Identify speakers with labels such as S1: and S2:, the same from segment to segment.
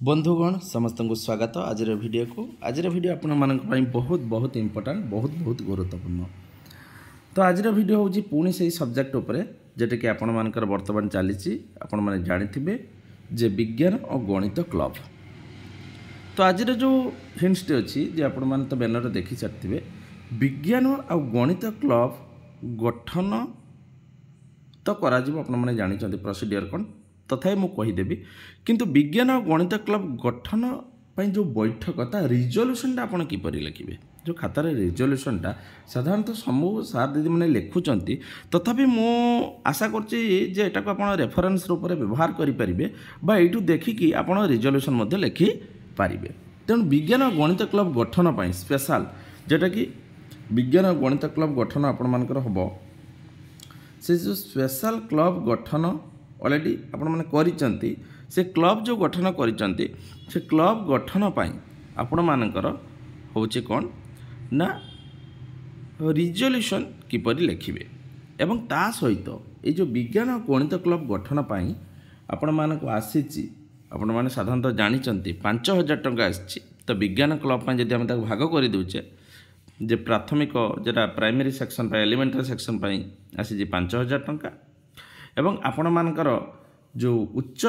S1: बंधुगण समस्त को स्वागत आज वीडियो को आज वीडियो आपण बहुत बहुत इंपोर्टेंट बहुत गुरुत्वपूर्ण। तो आज वीडियो हूँ पुणी से सब्जेक्ट उपरे जेटा कि आपण मानकर वर्तमान चली आपण मैंने जानी जे विज्ञान और गणित क्लब। तो आज जो हिंट्स अच्छी जे आपण मैंने तो बैनर देखी सारी विज्ञान और गणित क्लब गठन तो करा आपण मैंने जानी प्रोसीडियर कौन तथापि मु कहीदेवी किंतु विज्ञान और गणित क्लब गठन जो बैठक रिजोल्यूशन आपड़ किपर लिखे जो खातार रिजोल्यूशनटा साधारणतः समूह सार दीदी मैंने लिखुंट तथापि मु आशा करटा को आप रेफरेन्स रूप में व्यवहार करेंगे यू देखिकी आप रिजोल्यूशन लिखिपारे। तेणु विज्ञान और गणित क्लब गठन पर स्पेशल जेटा कि विज्ञान और गणित क्लब गठन आपण हम से जो स्पेशल क्लब गठन ऑलरेडी आपण मैंने करिसंती से क्लब जो गठन करिसंती से क्लब गठन पाई आपण मानकर होचे कौन ना रिजोल्यूशन किपर लिखिबे एवं ता सहित ये जो विज्ञान और गणित क्लब गठन पाई आपण मानक आसीची आपण माने साधारणतः जानिचंती 5000 टंका आसी। तो विज्ञान क्लब पाई जदि हम ताको भाग कर दोचे जे प्राथमिक जेटा प्राइमरी सेक्शन पाई एलिमेंटरी सेक्शन पाई आसी 5000 टंका एवं आपण मानकर जो उच्च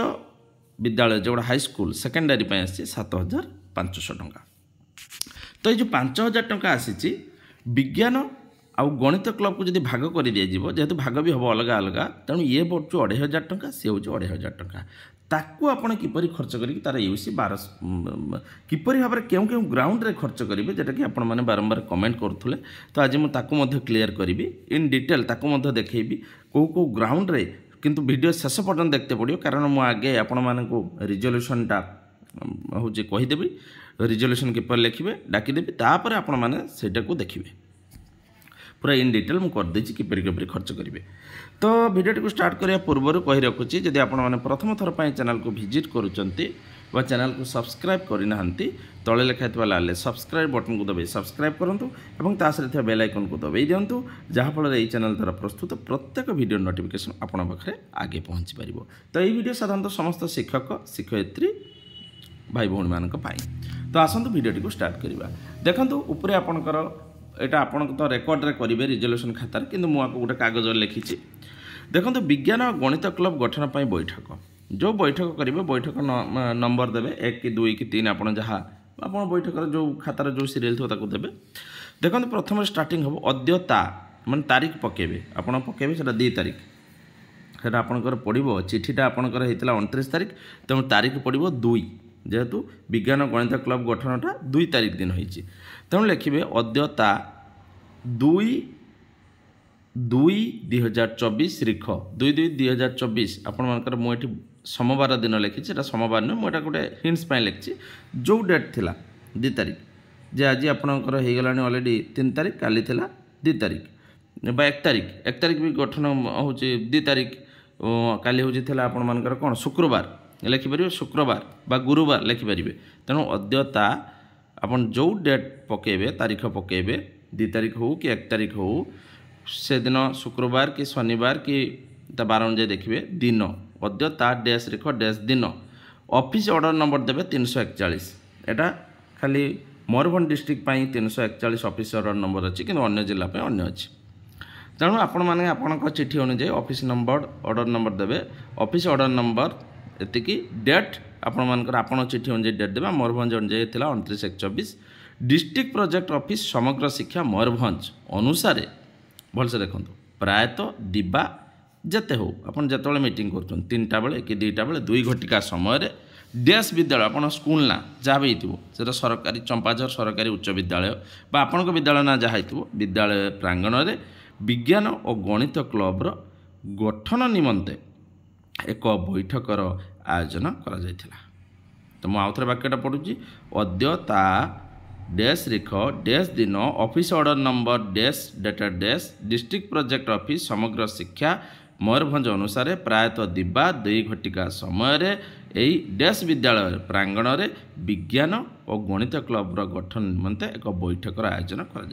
S1: विद्यालय जो हाई स्कूल सेकेंडरी पे आसी 7500 टंका। तो ये जो 5000 टंका आसी विज्ञान आउ गणित क्लब को जब भाग कर दिज्व जेहेतु भाग भी हम अलग अलग तेणु ये बढ़ 2500 टंका सी हूँ 2500 टंका ताकू आपण किपरि खर्च करी तार यूसी 12 किपरि भाव में क्यों क्यों ग्राउंड रे खर्च करेंगे जेटा कि आपण मैंने बारंबार कमेंट करुले। तो आज मुझे क्लीयर करी इन डिटेल ताकू देखी कौ कौ ग्राउंड रे किंतु वीडियो शेष पर्यटन देखते पड़ो कारण मु आगे आपण मानक रिजोल्यूशनटा हूँ कहीदेवी रिजोल्यूशन किपर लिखे डाकिदेवी तापर आपण मैंने सेटा को देखिए पूरा इन डिटेल मुझे करदे किपरि खर्च करेंगे। तो वीडियो को स्टार्ट करने पूर्व कही रखुच्छी जदि आपने प्रथम थर पर चैनल को विजिट करुँच चैनल को सब्सक्राइब करना तले लिखाई लाल सब्सक्राइब बटन को दबाई सब्सक्राइब करूँ और तासर बेल आइकन को दबाई दिंतु जहाँफल ये चैनल द्वारा प्रस्तुत प्रत्येक वीडियो नोटिफिकेशन आपण पाखे आगे पहुँची पार। तो ये वीडियो साधारणतः समस्त शिक्षक शिक्षयित्री भाई भौणी मानक पाई। तो आसतु वीडियो को स्टार्ट करवा देखु उपरे आपणकर यहाँ आपण तो रेकर्ड रे करेंगे रिजोल्यूशन खातार कि मुझे गोटे कागज लिखी देखो विज्ञान और गणित क्लब गठन पर बैठक जो बैठक करेंगे बैठक नंबर देवे 1 कि 2 कि 3 आप जहाँ आप बैठक जो खातार जो सीरियल थो ताको देवे। देखो प्रथम स्टार्टिंग हम अद्यता मान तारीख पकेबे आपड़ पकेबे से 2 तारीख से आपंकर पड़ो चिठीटा आपंकर होता 29 तारीख तेणु तारीख पड़ो 2 जेहेतु विज्ञान गणित क्लब गठनटा 2 तारीख दिन होती तेणु लिखे अद्यता 2/2/2024 रिख 2/2/2024 आपण मानकर मुझे सोमवार दिन लिखी सोमवार नुह मुझे गोटे हिंट्स लिखी जो डेट थिला 2 तारीख जे आज आपंकर हो गला अलरेडी 3 तारीख काली थिला 2 तारीख 1 तारीख भी गठन हूँ 2 तारीख काली हूँ आपण मानकर कौन शुक्रवार लिखिपर शुक्रवार बा गुरुवार लिखिपर तेणु अद्यता आपन जो डेट पकेबे तारीख पकेबे 2 तारीख हो कि 1 तारीख हो से दिन शुक्रवार कि शनिवार कि बार अनुजाई देखिए दिन अद्यता डैश रेख डैश दिन ऑफिस ऑर्डर नंबर देवे 341 एटा खाली Mayurbhanj district 341 office order number अच्छी कि अन्य जिला अन्य अच्छी तेणु आपण मैंने आपण चिठी अनुजाई ऑफिस नंबर ऑर्डर नंबर देवे ऑफिस ऑर्डर नंबर एतिकी डेट आपण मानकर आपण चिठी अनुजाई डेट देवे मयूरभंज अनुजाई था 29/1/24 डिस्ट्रिक्ट प्रोजेक्ट ऑफिस समग्र शिक्षा मयूरभंज अनुसार भलसे देखो प्रायतः दिबा जेते हो आपन जेतबेले मीटिंग कर 3टा बेले कि 2टा बेले 2 घटिका समय डैश विद्यालय आपन स्कूल ना जहाँ भी होता सरकारी चंपाझर सरकारी उच्च विद्यालय बा आपण विद्यालय ना जहाँ हो विद्यालय प्रांगण में विज्ञान और गणित क्लब्र गठन निमंते एक बैठकर आयोजन करा। तो मुझे आउ थे वाक्यटा पढ़ुची अद्यता डैश रेख डैश दिन office order number dash data dash district project office समग्र शिक्षा मयूरभंज अनुसार प्रायतः दिबा 2 घटिका समय यही डैश विद्यालय प्रांगण में विज्ञान और गणित क्लब्र गठन निमंते एक बैठकर आयोजन करा।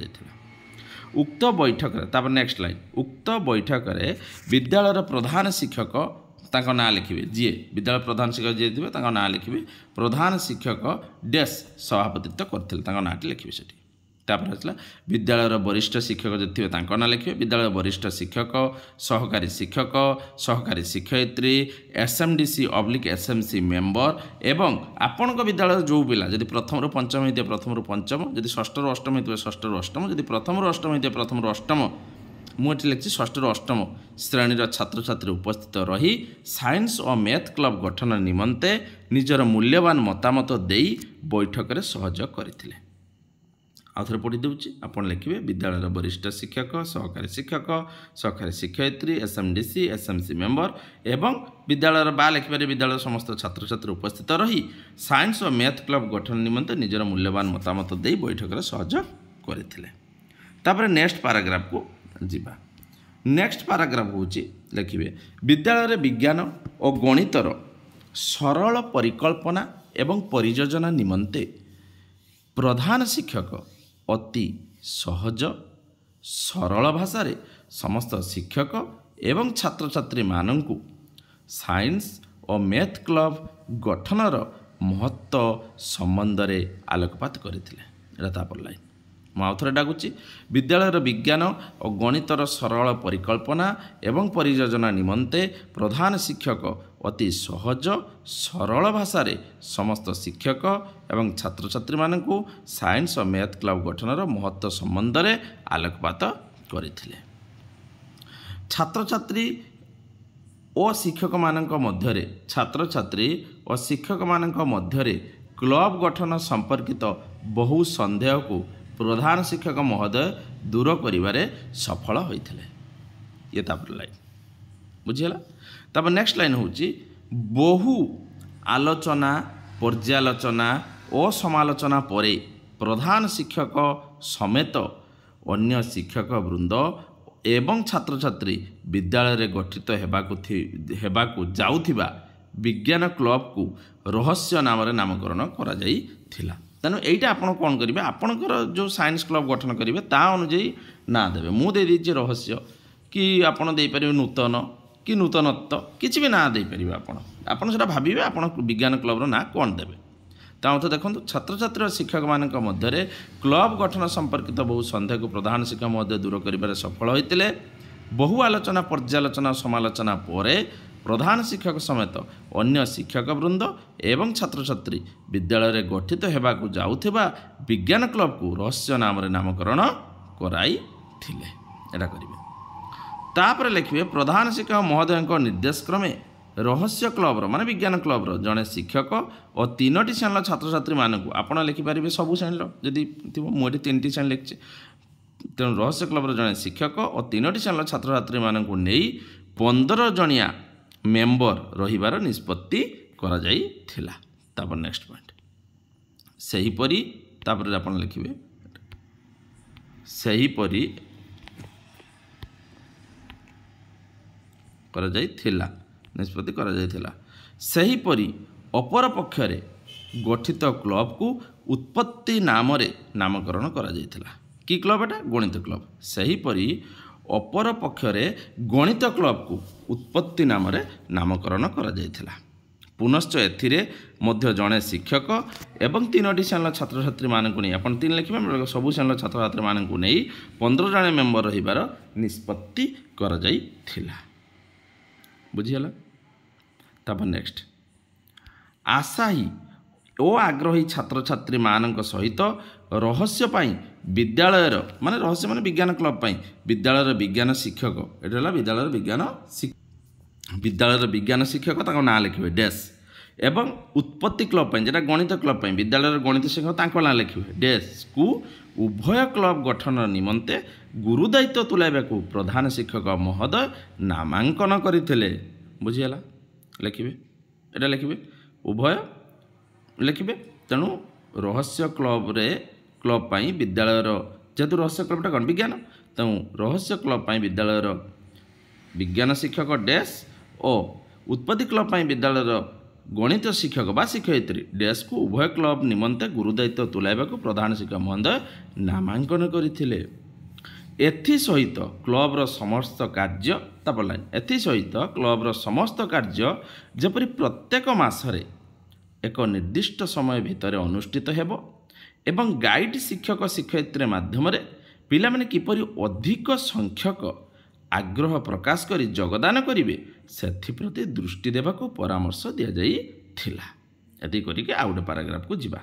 S1: उक्त बैठक नेक्स्ट लाइन उक्त बैठक विद्यालय प्रधान शिक्षक तांको नाँ लिखिबे जीए विद्यालय प्रधान शिक्षक जी थे तांको नाँ लिखिबे प्रधान शिक्षक डैश सभापतित्व करथिले तांको नाँटी लिखिबे सेठी तापर आसला विद्यालय वरिष्ठ शिक्षक जो थे तांको नाँ लिखिबे विद्यालय वरिष्ठ शिक्षक सहकारी शिक्षक सहकारी शिक्षयित्री एसएमडीसी ऑब्लिक एसएमसी मेंबर एवं आपणक विद्यालय जो पिला जदि प्रथम रु पंचम होते प्रथम रु पंचम जदि षष्ठ रु अष्टम होते षष्ठ रु अष्टम जदि प्रथम रु अष्टम होते प्रथम रु अष्टम मुझे लिखी षष्ठ रु अष्टम श्रेणीर छात्र छात्री उपस्थित रही साइंस और मैथ क्लब गठन निमंते निजर मूल्यवान मतामत दे बैठक में सहयोग करते आउे पढ़ी दूची आपड़ लिखे विद्यालय वरिष्ठ शिक्षक सहकारी शिक्षक सहकारी शिक्षयित्री एसएमडीसी एसएमसी मेंबर एवं विद्यालय बा लिखे विद्यालय समस्त छात्र छात्री उपस्थित रही साइंस और मैथ क्लब गठन निमंते निजर मूल्यवान मतामत दे बैठक में सहयोग करते नेक्स्ट पैराग्राफ को जीवा नेक्स्ट पैराग्राफ होची लिखिबे विद्यालय विज्ञान और गणितर सरल परिकल्पना एवं परियोजना निमंते प्रधान शिक्षक अति सहज सरल भाषा रे समस्त शिक्षक एवं छात्र छात्री माननकु साइंस और मैथ क्लब गठनर महत्व संबंध रे आलोकपात करथिले एटा तापर लाइन मुझे डाकुची विद्यालय विज्ञान और गणितर सरल परिकल्पना एवं परियोजना निमंते प्रधान शिक्षक अति सहज सरल भाषा रे समस्त शिक्षक एवं छात्र छात्री माननकु साइंस और मैथ क्लब गठनर महत्व संबंध रे आलोकपात करथिले छात्र छात्री और शिक्षक माननक मध्यरे छात्र छात्री और शिक्षक माननक मध्यरे क्लब गठन संपर्कित बहु संदेह को प्रधान शिक्षक महोदय दूर करिबारे सफल होइथिले ये तापर लाइन बुझिला तापर नेक्स्ट लाइन होची बहु आलोचना पर्यालोचना और समालोचना परे प्रधान शिक्षक समेत अन्य शिक्षक वृंद एवं छात्र छात्री विद्यालय गठित हेबाकु जाउथिबा विज्ञान क्लब को रहस्य नाम रे नामकरण करा जाइथिला तेणु यहीटा आप कौन करेंगे आपणकर जो साइंस क्लब गठन करेंगे ता अनुजाई ना देवे मुझे दे रहस्य कि आपड़ देपर नूतन कि नूतनत्व किसी भी ना देपर आपड़ से भावे आप विज्ञान क्लब्र ना कौन देवे तो देखो छात्र छात्री और शिक्षक मान मध्य क्लब गठन संपर्कित बहु संदेह को प्रधान शिक्षक महोदय दूर कर सफल होते बहु आलोचना पर्यालोचना समालोचना पर प्रधान शिक्षक समेत अन्य शिक्षक वृंद एवं छात्र छात्री विद्यालय गठित हेबाकु जाउथिबा विज्ञान क्लब को रहस्य नाम रे नामकरण कराई थिले एटा करिवे तापर लिखिबे प्रधान शिक्षक महोदय निर्देश क्रमे रहस्य क्लब्र माने विज्ञान क्लब्र जड़े शिक्षक और 3टी श्रेणी छात्र छात्री मानक आपड़ लिखिपारे सबू श्रेणी जदि मुझे 3टी श्रेणी लिखी तेणु रहस्य क्लब्र जड़े शिक्षक और 3टी श्रेणी छात्र छात्री मानक नहीं 15 जणिया मेंबर रहिबार निष्पत्ति करा जाई थिला तापर नेक्स्ट पॉइंट सही परी तापर आपण लिखिबे सही परी करा जाई थिला निष्पत्ति करा जाई थिला सही परी अपर पक्षरे गठित क्लब को उत्पत्ति नाम रे नामकरण करा जाई थिला कि क्लब एटा गणित क्लब सही परी अपर पक्षरे गणित क्लब को उत्पत्ति नाम रे नामकरण करा जायथिला पुनश्च एथिरे मध्य जड़े शिक्षक एवं 3टी श्रेणी छात्र छात्री मानक नहीं आपन 3 लिखिबे सबु श्रेणी छात्र छात्री मानक नहीं 15 जण मेंबर रहिबार निष्पत्ति करा जायथिला बुझियला तापर नेक्स्ट आशाही ओ आग्रही छात्र छात्री मानक सहित रहस्य पाई विद्यालय माने रहस्य माने विज्ञान क्लब पाई विद्यालय विज्ञान शिक्षक एटा विद्यालय विज्ञान शिक्षक ताको नाम लिखिबे डैश एवं उत्पत्ति क्लब पाई जेटा गणित क्लब पाई विद्यालय गणित शिक्षक ताको नाम लिखिबे डैश को उभय क्लब गठन निमंते गुरु दायित्व तुलाइबाकू प्रधान शिक्षक महोदय नामांकन करथिले बुझियला लिखिबे एटा लिखिबे उभय लिखिबे तेणु रहस्य क्लब रे क्लब पाई विद्यालय जेहेतु रहस्य क्लबटा कौन विज्ञान तेणु रहस्य क्लब पाई विद्यालय विज्ञान शिक्षक डैश और उत्पत्ति क्लब पाई विद्यालय गणित शिक्षक बा शिक्षयित्री डैश को उभय क्लब निमंते गुरुदायित्व तुलाइबाकू प्रधान शिक्षक महोदय नामांकन करथिले एसत क्लब्र समस्त कार्य तापर लाइन एसत क्लब्र समस्त कार्य जेपरि प्रत्येक मासरे एक निर्दिष्ट समय भितर अनुष्ठित हेब एवं गाइड शिक्षक शिक्षयित्री माध्यम पिला माने किपरि अधिक संख्यक आग्रह प्रकाश करी योगदान करेंगे से दृष्टि देवा परामर्श दि जाइथिला। एति करिके आ गोटे पैराग्राफ को जीवा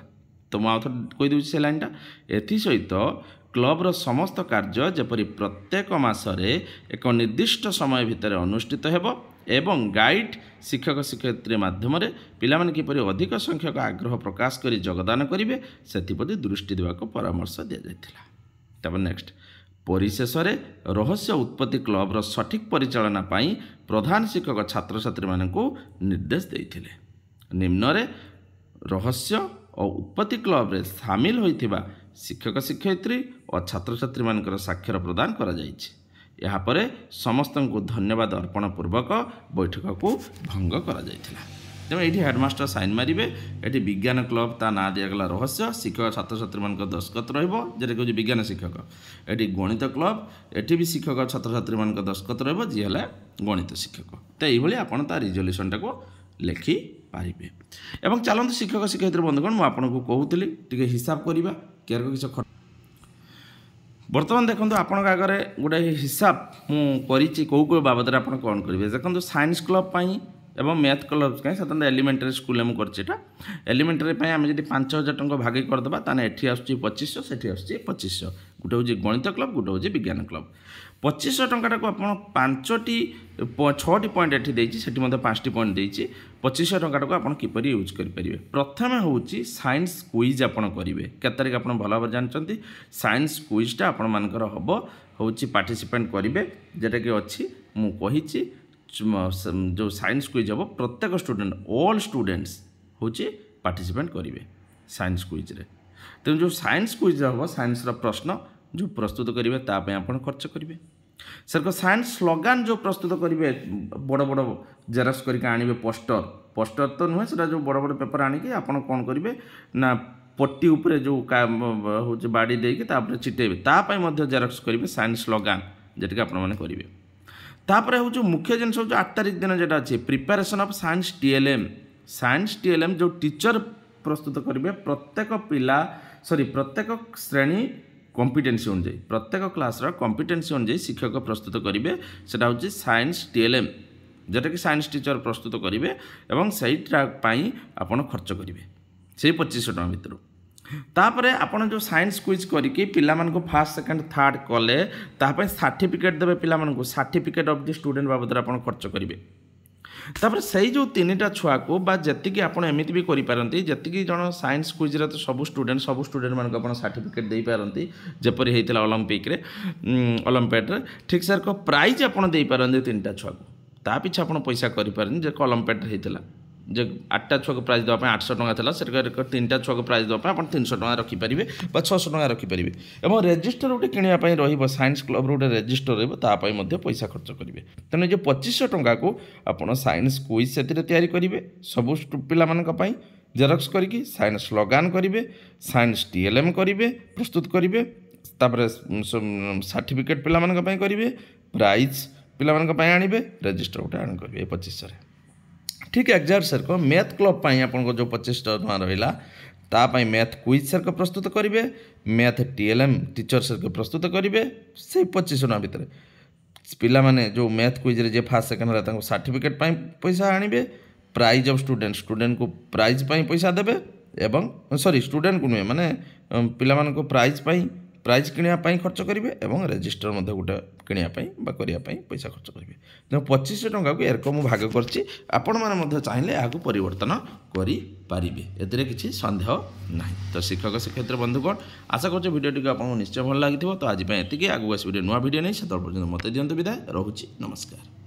S1: तो मुझे आउथर कहीदे से लाइनटा एसत क्लब्र समस्त कार्य जेपरि प्रत्येक मासरे एक निर्दिष्ट समय भितर अनुष्ठित हेब एवं गाइड शिक्षक शिक्षयित्री माध्यम पिला माने किपरि अधिक संख्यक आग्रह प्रकाश करी योगदान करेंगे से दृष्टि देवा परामर्श दि जाइथिला। तब नेक्स्ट परिशेष रहस्य उत्पत्ति क्लब्र सठिक परिचालना पाई प्रधान शिक्षक छात्र छात्री मानक निर्देश देइथिले। निम्न रहस्य और उत्पत्ति क्लब्रे सामिल होइथिबा शिक्षक शिक्षयित्री और छात्र छात्री मानकर स्वाक्षर प्रदान करा जाइछि। यहाँ पर समस्त को धन्यवाद अर्पण पूर्वक बैठक को भंग करा जाइथिला। तेणु ये हेडमास्टर साइन मारे ये विज्ञान क्लब ता ना दिगला रहस्य शिक्षक छात्र छात्री मान दस्खत रोजे कहे विज्ञान शिक्षक ये गणित क्लब ये भी शिक्षक छात्र छात्री मान दस्खत रोजी है गणित शिक्षक। तो ये आप रिजोल्यूशन को लिखि पारे। एवं चलते शिक्षक शिक्षयित्री बंधुगण मुझे कहूली टी हिसाब करवा केयर किसी बर्तमान देखो आपण आगे गोटे हिसाब मुझे कौ बाबद आप कौन करेंगे देखो साइंस क्लब एवं मैथ क्लब कहीं साधारण एलिमेंटारी स्कूल में करटा एलिमेंटारी आम जब 5000 टंका भागी करदे ताने एठी आसुची 2500 सेठी आसुची 2500 गोटे हूँ गणित क्लब गोटे हूँ विज्ञान क्लब 2500 टंका को आप 6टी पॉइंट एठी देइछि सेठी मते 5टी पॉइंट देइछि 2500 टंका को आप किपरि यूज करेंगे। प्रथम हूँ साइंस क्विज आप करेंगे के तारीख आप भल भाव जानते साइंस क्विजटा आपण मानकर हम हूँ पार्टिसिपेट करेंगे जेटा कि अच्छी मुझे जो साइंस क्विज हम प्रत्येक स्टूडेंट ऑल स्टूडेंट्स हूँ पार्टिसिपेट करेंगे साइंस क्विज रे। तेणु जो साइंस क्विज हम साइंस प्रश्न जो प्रस्तुत करेंगे ताप आप खर्च करेंगे। सर साइंस स्लोगान जो प्रस्तुत करेंगे बड़ बड़ जेरक्स करके आने पोस्टर तो नुहे से जो बड़ बड़ पेपर आनिकी आप कौन करेंगे ना पट्टी उपरे जो हूँ बाड़ी देके चिटेबे तापाई जेरक्स करेंगे साइंस स्लोगान जेटा आप करेंगे। तापर हूँ जो मुख्य जिनस हूँ 8 तारिख दिन जेटा अच्छे प्रिपेरेसन ऑफ साइंस टीएलएम जो टीचर प्रस्तुत करेंगे प्रत्येक पिला प्रत्येक श्रेणी कॉम्पिटेंसी अनुଯାयी प्रत्येक क्लास कॉम्पिटेंसी अनुଯାयी शिक्षक प्रस्तुत करेंगे सेटा हूँ साइंस टीएलएम जेटा कि साइंस टीचर प्रस्तुत करेंगे एवं सहीटाई आपड़ खर्च करेंगे से 2500 टଙ୍କା भितर। तापरे आपण जो साइंस क्विज करके पिला मानको फर्स्ट सेकंड थर्ड कले तापे सर्टिफिकेट देबे पिला मानको सर्टिफिकेट ऑफ द स्टूडेंट बाबद आपण खर्च करेंगे। तापर सही जो 3टा छुआ को बा जतिकी आपण एमिति भी करि पारंती जतिकी जण साइंस क्विज रे तो सब स्टूडेंट मानको आपण सर्टिफिकेट दे पारंती जेपरि हेतिला ओलंपिक रे ओलंपियाड रे ठीक सर को प्राइज आपण दे पारंती 3टा छुआ को ता पिछा आपण पैसा करि पारंती जे ओलंपियाड रे हेतिला जो 8टा छुआ को प्राइज देवाई 800 टଙ୍କା था से 3टा छुआ को प्राइज देवाई आप 300 टଙ୍କା रखिपारे 600 टଙ୍କା रखिपारे और रेजिस्टर गोटे किणापी रइंस क्लब गोटे रेजिस्टर रही पैसा खर्च करेंगे। तेणु जो 2500 टଙ୍କା को आप साइंस क्विज से तैयारी करेंगे सबू पाई जेरक्स करके साइंस स्लोगान करेंगे साइंस टीएलएम करेंगे प्रस्तुत करेंगे तापर सर्टिफिकेट पाई करेंगे प्राइज पाई आनिबे रेजिस्टर गोटे आन करेंगे 2500 ठीक एग्जाक्ट सर को मैथ क्लब आपको जो 2500 टଙ୍କା रहा तापाई मैथ क्विज सर को प्रस्तुत करेंगे मैथ टीएलएम टीचर सर को प्रस्तुत करेंगे से 2500 टଙ୍କା भितर पिला माने जो मैथ क्विज रे जे फर्स्ट सेकंड रहा सर्टिफिकेट पैसा आनिबे प्राइज ऑफ स्टूडेंट को प्राइज पैसा देबे एवं सॉरी स्टूडेंट को नुहे माने पिला मान को प्राइज किणापी खर्च करेंगे और रेजिस्टर गोटे किणापी पैसा खर्च करेंगे। तेनाली 2500 टଙ୍କା को एरक मुझे भाग करछि आपण मैंने चाहिए यहाँ परिवर्तन करें एतिर किसी सन्देह ना। तो शिक्षक शिक्षयित्री बंधुगण आशा कर भिडियो आपको निश्चय भल लगी तो आज एति आगू आस नुआ भिडियो नहीं से पर्यटन मत दिंतु विदाय रोचे नमस्कार।